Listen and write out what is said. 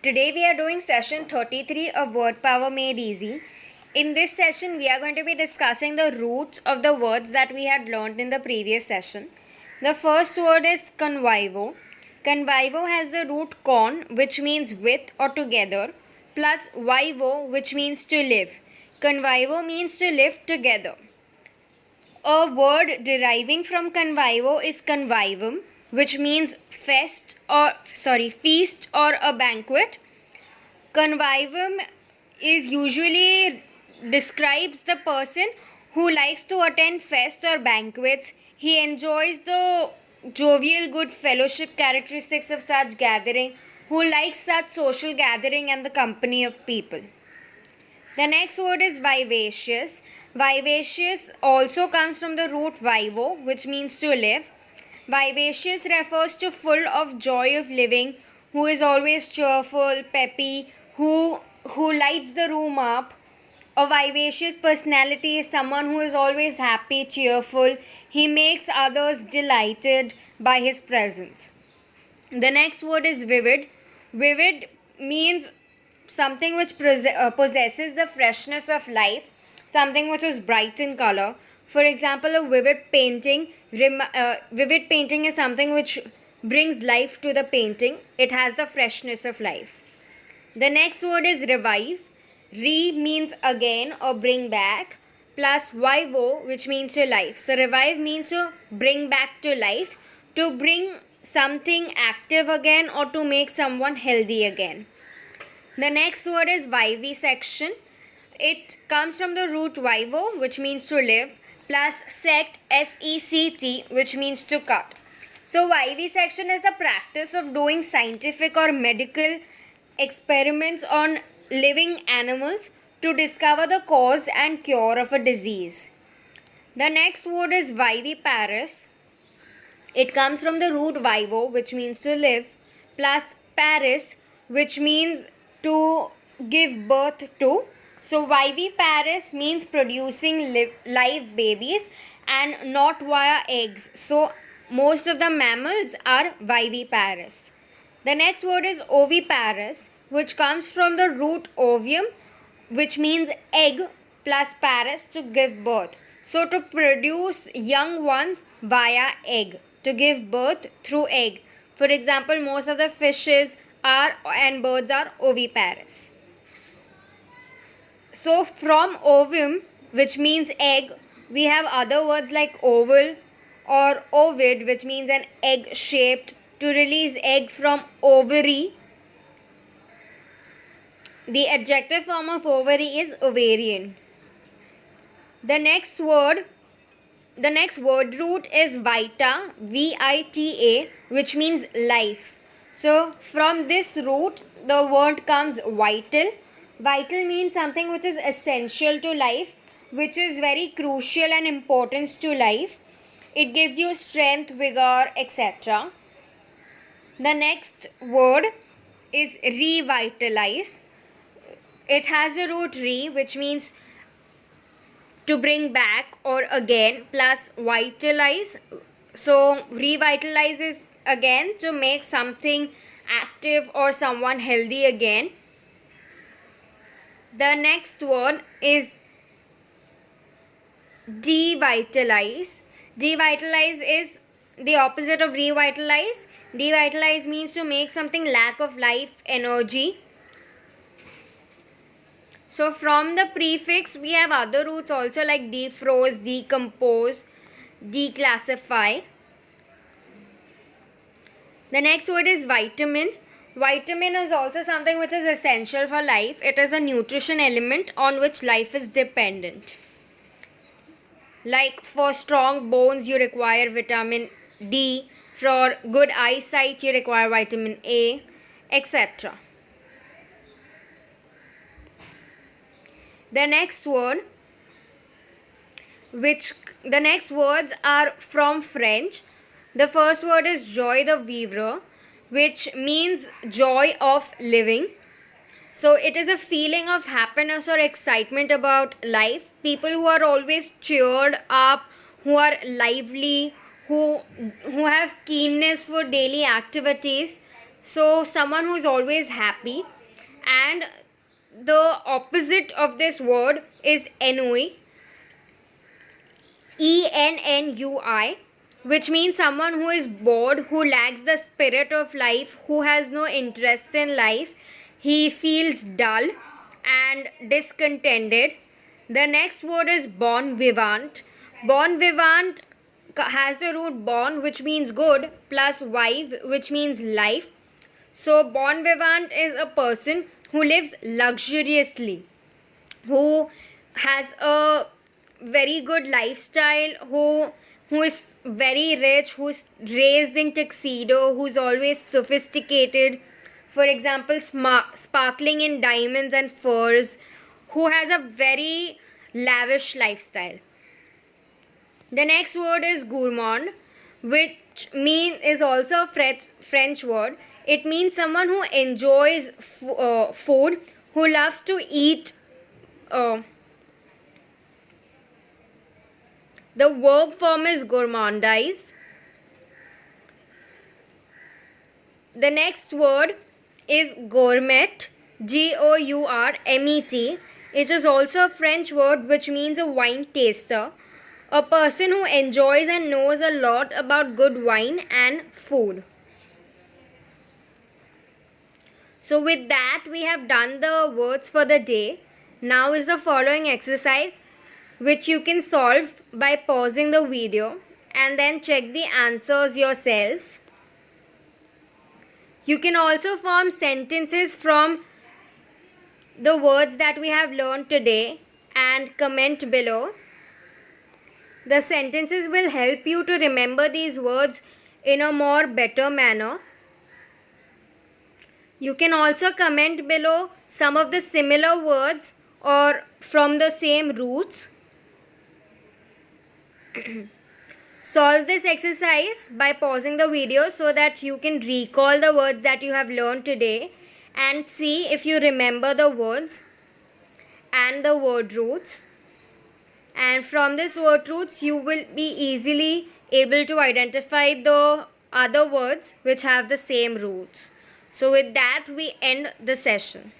Today we are doing session 33 of Word Power Made Easy. In this session we are going to be discussing the roots of the words that we had learned in the previous session. The first word is convivo. Convivo has the root con, which means with or together, plus vivo, which means to live. Convivo means to live together. A word deriving from convivo is convivum, which means feast or a banquet. Convivum is usually describes the person who likes to attend fests or banquets. He enjoys the jovial good fellowship characteristics of such gathering, who likes such social gathering and the company of people. The next word is vivacious. Vivacious also comes from the root vivo, which means to live. Vivacious refers to full of joy of living, who is always cheerful, peppy, who lights the room up. A vivacious personality is someone who is always happy, cheerful. He makes others delighted by his presence. The next word is vivid. Vivid means something which possesses the freshness of life, something which is bright in color. For example, a vivid painting. Vivid painting is something which brings life to the painting. It has the freshness of life. The next word is revive. Re means again or bring back, plus vivo, which means to life. So revive means to bring back to life, to bring something active again, or to make someone healthy again. The next word is vivisection. It comes from the root vivo, which means to live, plus sect, S-E-C-T, which means to cut. So vivisection is the practice of doing scientific or medical experiments on living animals to discover the cause and cure of a disease. The next word is viviparous. It comes from the root vivo, which means to live, plus paris, which means to give birth to. So viviparous means producing live babies and not via eggs. So most of the mammals are viviparous. The next word is oviparous, which comes from the root ovium, which means egg, plus paris, to give birth. So to produce young ones via egg, to give birth through egg. For example, most of the fishes and birds are oviparous. So from ovum, which means egg, we have other words like oval or ovid, which means an egg shaped. To release egg from ovary, the adjective form of ovary is ovarian. The next word root is vita, V-I-T-A, which means life. So from this root, the word comes vital. Vital means something which is essential to life, which is very crucial and important to life. It gives you strength, vigor, etc. The next word is revitalize. It has the root re, which means to bring back or again, plus vitalize. So revitalize is again to make something active or someone healthy again. The next word is devitalize. Devitalize is the opposite of revitalize. Devitalize means to make something lack of life, energy. So from the prefix, we have other roots also like defroze, decompose, declassify. The next word is vitamin. Vitamin is also something which is essential for life. It is a nutrition element on which life is dependent. Like for strong bones, you require vitamin D. For good eyesight, you require vitamin A, etc. The next words are from French. The first word is joie de vivre, which means joy of living. So it is a feeling of happiness or excitement about life. People who are always cheered up, who are lively, who have keenness for daily activities. So someone who is always happy. and the opposite of this word is ennui, Ennui, which means someone who is bored, who lacks the spirit of life, who has no interest in life. He feels dull and discontented. The next word is bon vivant. Bon vivant has the root bon, which means good, plus vive, which means life. So bon vivant is a person who lives luxuriously, who has a very good lifestyle, who is very rich, who's raised in tuxedo, who's always sophisticated, for example sparkling in diamonds and furs, who has a very lavish lifestyle. The next word is gourmand, which is also a French word. It means someone who enjoys food, who loves to eat. The verb form is gourmandize. The next word is gourmet, Gourmet. It is also a French word which means a wine taster, a person who enjoys and knows a lot about good wine and food. So with that, we have done the words for the day. Now is the following exercise, which you can solve by pausing the video and then check the answers yourself. You can also form sentences from the words that we have learned today and comment below. The sentences will help you to remember these words in a more better manner. You can also comment below some of the similar words or from the same roots. Solve this exercise by pausing the video so that you can recall the words that you have learned today and see if you remember the words and the word roots. And from this word roots, you will be easily able to identify the other words which have the same roots. So with that, we end the session.